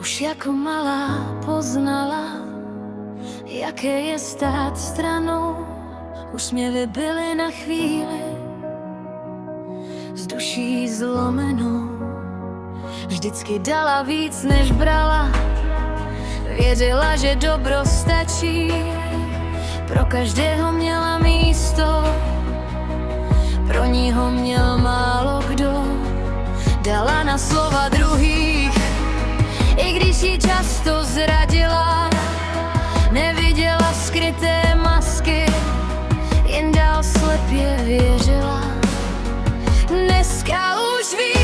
Už jako malá poznala, jaké je stát stranou. Úsměvy byly na chvíli s duší zlomenou. Vždycky dala víc, než brala. Věřila, že dobro stačí. Pro každého měla místo, pro ní ho měl málo kdo. Dala na slova druhých, i když jí často zradila. Neviděla skryté masky, jen dál slepě věřila. Dneska už ví,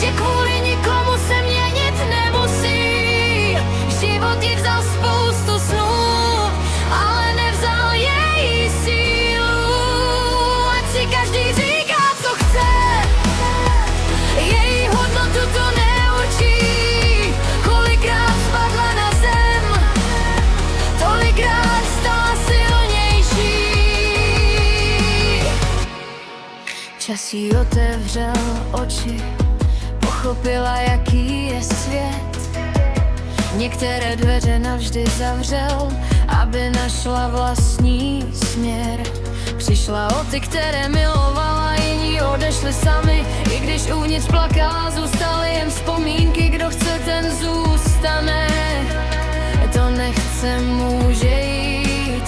že kvůli nikomu se měnit nemusí. Život jí vzal spoustu snů, ale nevzal její sílu. Ať si každý říká, co chce, její hodnotu to neurčí. Kolikrát spadla na zem, tolikrát stala silnější. Čas jí otevřel oči, pochopila, jaký je svět. Některé dveře navždy zavřel, aby našla vlastní směr. Přišla o ty, které milovala, jiní odešli sami. I když uvnitř plakala, zůstaly jen vzpomínky. Kdo chce, ten zůstane, to nechce, může jít.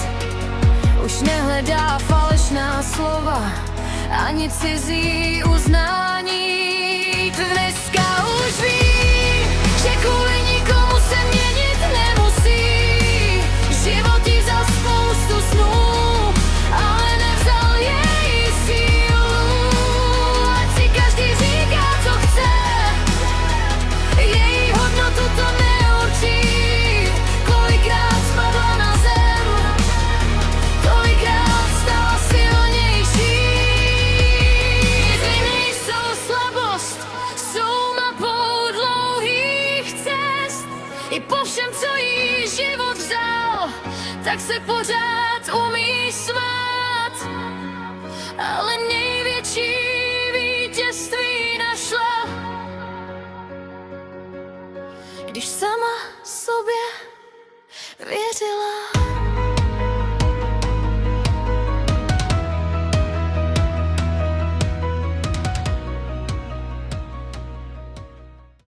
Už nehledá falešná slova, ani cizí uznání. Dneska už ví, že kvůli nikomu se měnit nemusí. Život jí vzal spoustu snů, ale nevzal její sílu. Ať si každý říká, co chce, její hodnotu to neurčí. Kolikrát spadla na zem, tolikrát stala silnější. Zimy jsou slabost, jsou mapou dlouhých cest. I po všem, co jí život vzal, tak se pořád umí smát. Ale největší vítězství našla, když sama sobě věřila.